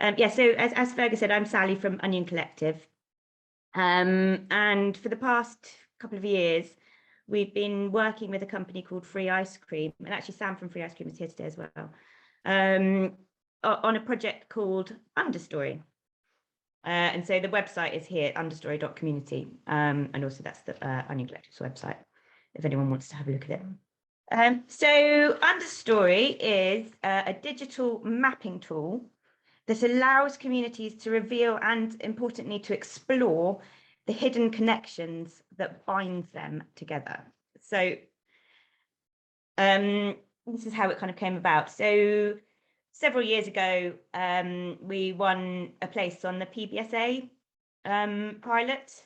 Yeah, so as Fergus said, I'm Sally from Onion Collective. And for the past couple of years, we've been working with a company called Free Ice Cream, and actually Sam from Free Ice Cream is here today as well, on a project called Understory. And so the website is here, understory.community, and also that's the Onion Collective's website, if anyone wants to have a look at it. So Understory is a digital mapping tool that allows communities to reveal and, importantly, to explore the hidden connections that bind them together. So this is how it kind of came about. So several years ago, we won a place on the PBSA pilot.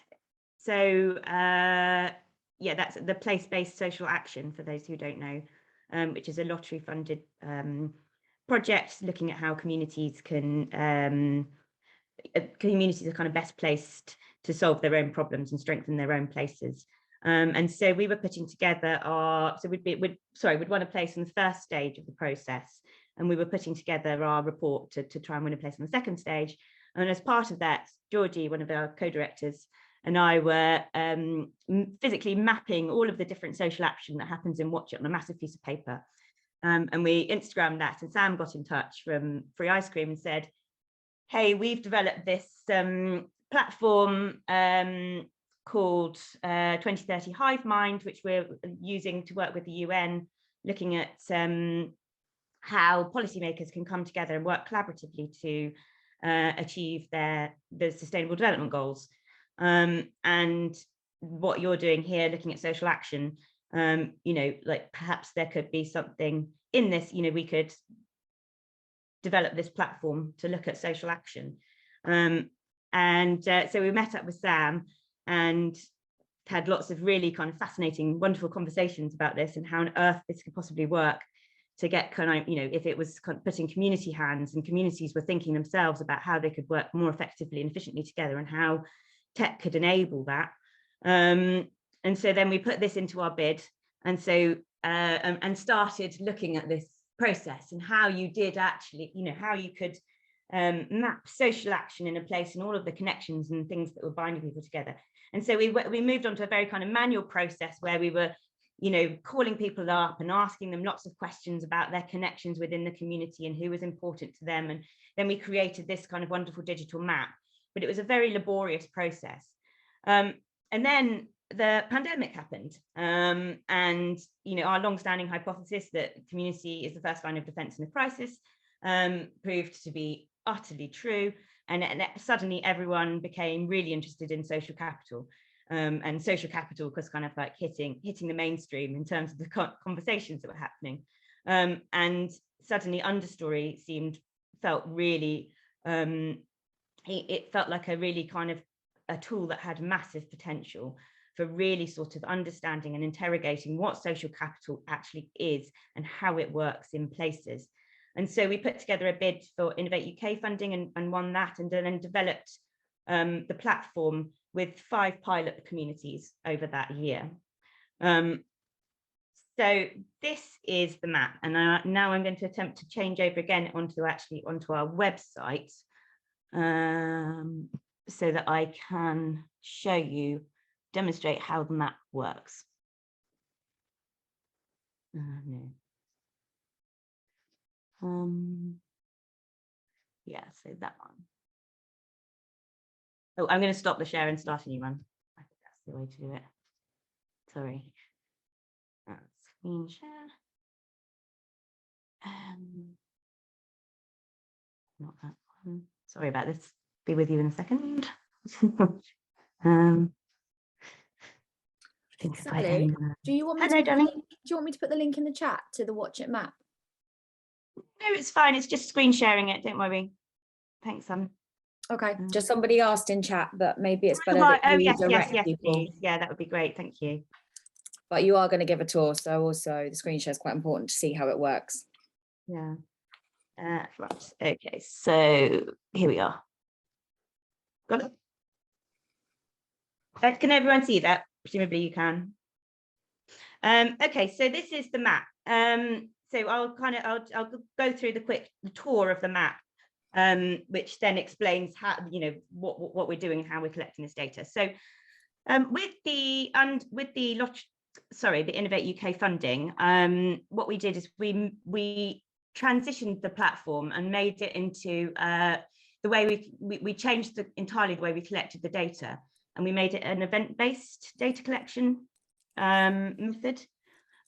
So yeah, that's the place-based social action, for those who don't know, which is a lottery-funded project looking at how communities can communities are kind of best placed to solve their own problems and strengthen their own places. And so we were putting together we'd won a place in the first stage of the process, and we were putting together our report to try and win a place on the second stage. And as part of that, Georgie, one of our co-directors, and I were physically mapping all of the different social action that happens in Watch It on a massive piece of paper. And we Instagrammed that, and Sam got in touch from Free Ice Cream and said, hey, we've developed this platform called 2030 Hive Mind, which we're using to work with the UN, looking at how policymakers can come together and work collaboratively to achieve the Sustainable Development Goals. And what you're doing here, looking at social action, you know, like perhaps there could be something in this, you know, we could develop this platform to look at social action. So we met up with Sam and had lots of really kind of fascinating, wonderful conversations about this and how on earth this could possibly work to get kind of, you know, if it was kind of put in community hands and communities were thinking themselves about how they could work more effectively and efficiently together and how tech could enable that. And so then we put this into our bid, and so and started looking at this process and how you did actually, you know, how you could map social action in a place and all of the connections and things that were binding people together. And so we moved on to a very kind of manual process where we were, you know, calling people up and asking them lots of questions about their connections within the community and who was important to them. And then we created this kind of wonderful digital map, but it was a very laborious process. And then the pandemic happened, and you know, our long-standing hypothesis that community is the first line of defense in a crisis proved to be utterly true, and suddenly everyone became really interested in social capital, and social capital was kind of like hitting the mainstream in terms of the conversations that were happening, and suddenly Understory felt really it felt like a really kind of a tool that had massive potential for really sort of understanding and interrogating what social capital actually is and how it works in places. And so we put together a bid for Innovate UK funding and won that, and then developed the platform with 5 pilot communities over that year. So this is the map, and now I'm going to attempt to change over again onto our website, so that I can demonstrate how the map works. Yeah, so that one. Oh, I'm going to stop the share and start a new one. I think that's the way to do it. Sorry. Screen share. Not that one. Sorry about this. Be with you in a second. Sally, do you want me to put the link in the chat to the Watch It map? No, it's fine. It's just screen sharing it. Don't worry. Thanks, Sam. Okay. Just somebody asked in chat, but maybe it's better. Right. Oh, yes, please. Yeah, that would be great. Thank you. But you are going to give a tour, so also the screen share is quite important to see how it works. Yeah. Right. Okay. So here we are. Got it. Can everyone see that? Presumably you can. Okay. So this is the map. So I'll go through the quick tour of the map. which then explains how, you know, what we're doing and how we're collecting this data. So with the Innovate UK funding, what we did is we transitioned the platform and made it into the way we changed entirely the way we collected the data, and we made it an event-based data collection method.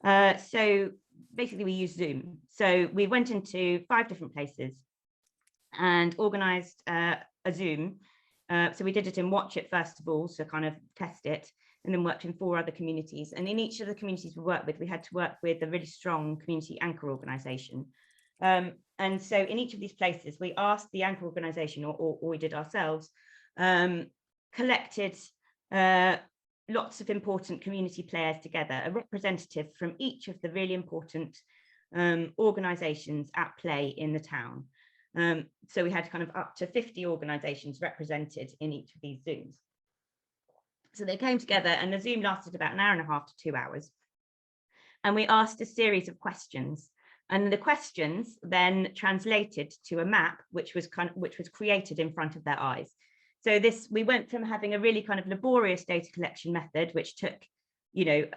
So basically we used Zoom. So we went into 5 different places and organized a Zoom. So we did it in Watch It first of all, so kind of test it, and then worked in 4 other communities. And in each of the communities we worked with, we had to work with a really strong community anchor organization. And so in each of these places, we asked the anchor organization, or we did ourselves, collected lots of important community players together, a representative from each of the really important organizations at play in the town. So we had kind of up to 50 organizations represented in each of these Zooms. So they came together, and the Zoom lasted about an hour and a half to 2 hours. And we asked a series of questions, and the questions then translated to a map, which was created in front of their eyes. So we went from having a really kind of laborious data collection method, which took, we'd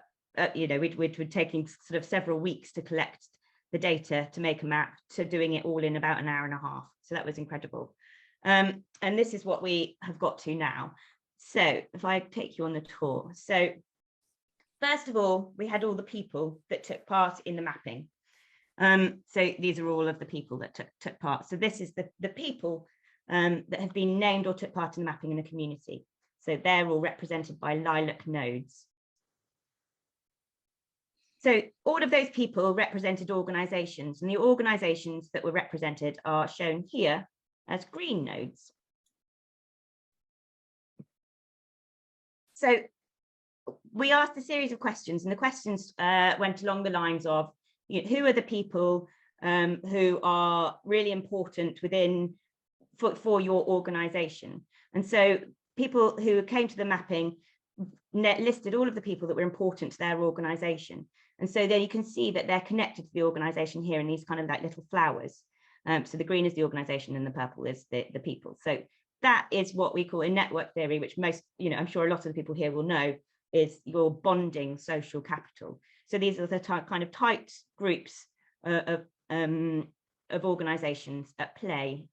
taking sort of several weeks to collect the data to make a map, to doing it all in about an hour and a half. So that was incredible. And this is what we have got to now. So if I take you on the tour. So first of all, we had all the people that took part in the mapping. So these are all of the people that took part. So this is the people that have been named or took part in the mapping in the community. So they're all represented by lilac nodes. So all of those people represented organizations, and the organizations that were represented are shown here as green nodes. So we asked a series of questions, and the questions went along the lines of, who are the people who are really important for your organization? And so people who came to the mapping listed all of the people that were important to their organization. And so then you can see that they're connected to the organization here in these kind of like little flowers. So the green is the organization and the purple is the people. So that is what we call in network theory, which most, I'm sure a lot of the people here will know, is your bonding social capital. So these are the kind of tight groups of organizations at play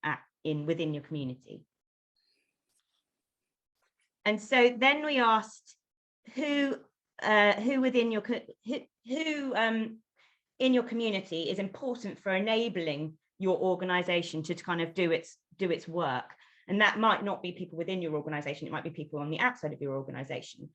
within your community. And so then we asked who within your in your community is important for enabling your organization to kind of do its work. And that might not be people within your organization, it might be people on the outside of your organization.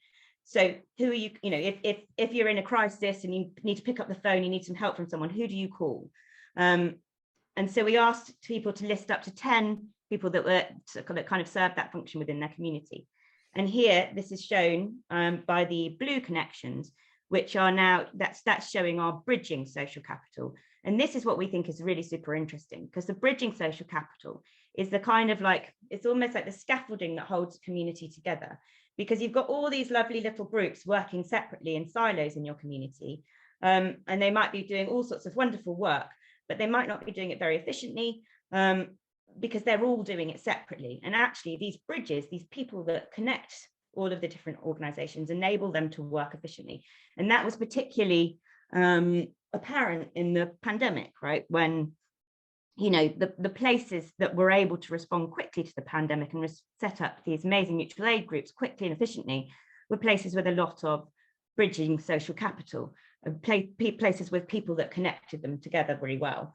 So who are you, if you're in a crisis and you need to pick up the phone, you need some help from someone, who do you call? And so we asked people to list up to 10 people that kind of served that function within their community. And here, this is shown by the blue connections, which are now, that's showing our bridging social capital. And this is what we think is really super interesting, because the bridging social capital is the kind of like, it's almost like the scaffolding that holds community together, because you've got all these lovely little groups working separately in silos in your community. And they might be doing all sorts of wonderful work, but they might not be doing it very efficiently, because they're all doing it separately. And actually these bridges, these people that connect all of the different organizations, enable them to work efficiently. And that was particularly apparent in the pandemic, right? When, the places that were able to respond quickly to the pandemic and set up these amazing mutual aid groups quickly and efficiently were places with a lot of bridging social capital, places with people that connected them together very well.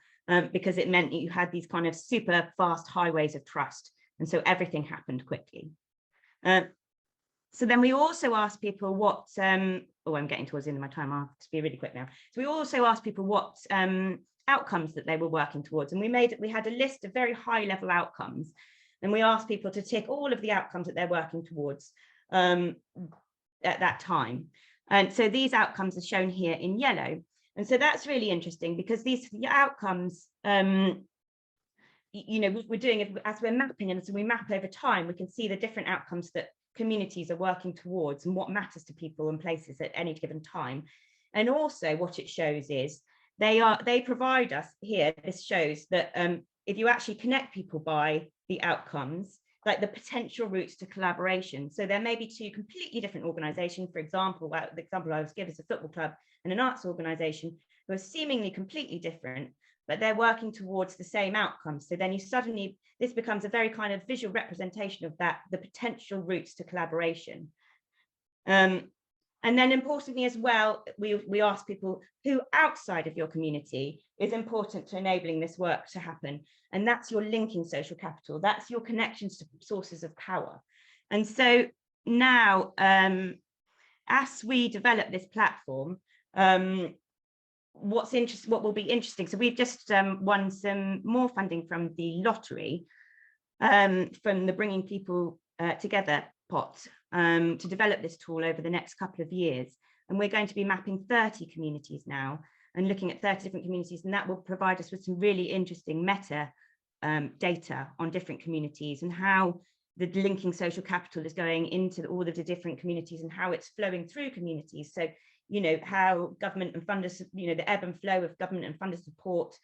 Because it meant you had these kind of super fast highways of trust. And so everything happened quickly. So then we also asked people what, I'm getting towards the end of my time, I'll have to be really quick now. So we also asked people what outcomes that they were working towards. And we had a list of very high level outcomes. And we asked people to tick all of the outcomes that they're working towards at that time. And so these outcomes are shown here in yellow. And so that's really interesting, because these outcomes, we're doing it as we're mapping, and as we map over time, we can see the different outcomes that communities are working towards and what matters to people and places at any given time. And also what it shows is they provide us here, this shows that if you actually connect people by the outcomes, like the potential routes to collaboration. So there may be two completely different organizations. For example, the example I was given is a football club and an arts organization who are seemingly completely different, but they're working towards the same outcome. So then you suddenly, this becomes a very kind of visual representation of that, the potential routes to collaboration. And then importantly as well, we ask people who outside of your community is important to enabling this work to happen. And that's your linking social capital. That's your connections to sources of power. And so now, as we develop this platform, what will be interesting. So we've just won some more funding from the lottery, from the Bringing People Together pot, to develop this tool over the next couple of years. And we're going to be mapping 30 communities now and looking at 30 different communities, and that will provide us with some really interesting meta data on different communities and how the linking social capital is going into all of the different communities and how it's flowing through communities. So, you know, how government and funders, you know, the ebb and flow of government and funder support,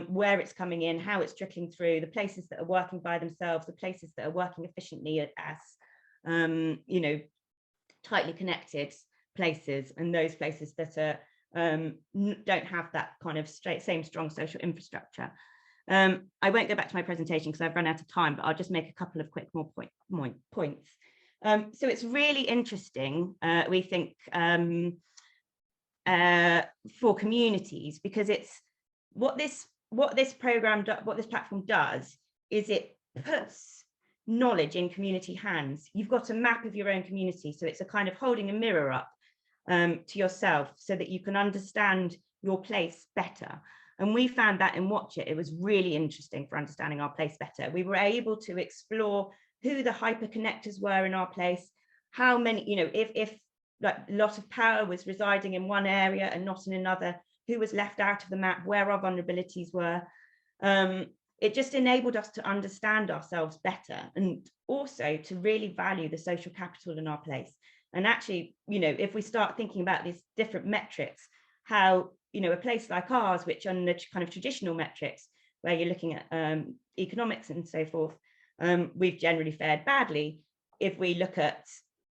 where it's coming in, how it's trickling through, the places that are working by themselves, the places that are working efficiently as, you know, tightly connected places, and those places that are don't have that kind of same strong social infrastructure. I won't go back to my presentation because I've run out of time, but I'll just make a couple of quick more points. So it's really interesting, we think, for communities, because it's what this platform does is it puts knowledge in community hands. You've got a map of your own community, so it's a kind of holding a mirror up to yourself so that you can understand your place better. And we found that in Watch It, it was really interesting for understanding our place better. We were able to explore who the hyperconnectors were in our place, how many, you know, if like a lot of power was residing in one area and not in another, who was left out of the map, where our vulnerabilities were. It just enabled us to understand ourselves better and also to really value the social capital in our place. And actually, you know, if we start thinking about these different metrics, how, you know, a place like ours, which on the kind of traditional metrics, where you're looking at economics and so forth, we've generally fared badly. If we look at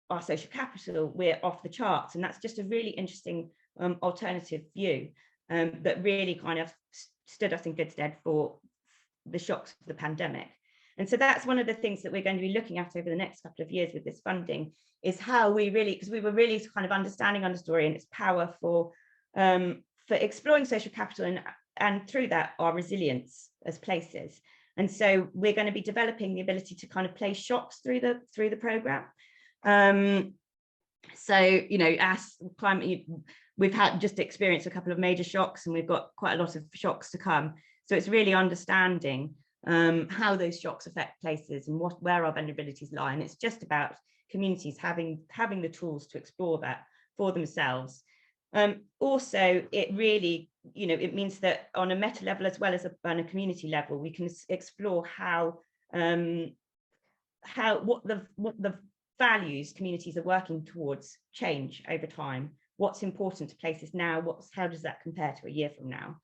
our social capital, we're off the charts. And that's just a really interesting alternative view that really kind of stood us in good stead for the shocks of the pandemic. And so that's one of the things that we're going to be looking at over the next couple of years with this funding, is how we really, because we were really kind of understanding Understory and its power for exploring social capital and through that our resilience as places. And so we're going to be developing the ability to kind of place shocks through the program. So, you know, as climate, we've had just experienced a couple of major shocks, and we've got quite a lot of shocks to come. So it's really understanding how those shocks affect places and where our vulnerabilities lie. And it's just about communities having the tools to explore that for themselves. Also, it really, you know, it means that on a meta level as well as on a community level, we can explore what the values communities are working towards change over time. What's important to places now? How does that compare to a year from now?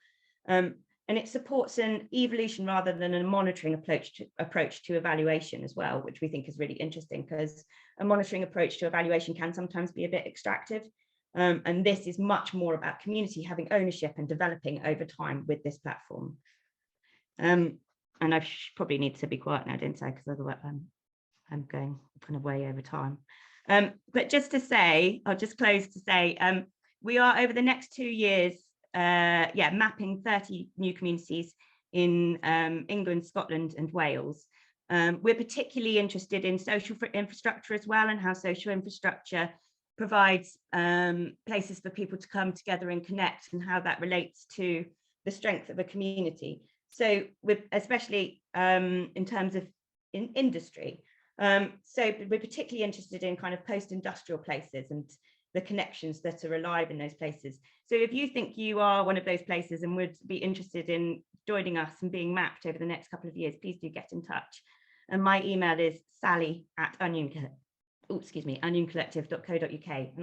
And it supports an evolution rather than a monitoring approach to evaluation as well, which we think is really interesting, because a monitoring approach to evaluation can sometimes be a bit extractive. And this is much more about community having ownership and developing over time with this platform. And I probably need to be quiet now, didn't I? Because otherwise I'm going kind of way over time. But just to say, I'll just close to say, we are over the next 2 years, mapping 30 new communities in England, Scotland and Wales. We're particularly interested in social infrastructure as well, and how social infrastructure provides places for people to come together and connect, and how that relates to the strength of a community. So especially in terms of industry. So we're particularly interested in kind of post-industrial places and the connections that are alive in those places. So if you think you are one of those places and would be interested in joining us and being mapped over the next couple of years, please do get in touch. And my email is sally@onioncollective.co.uk, and I'll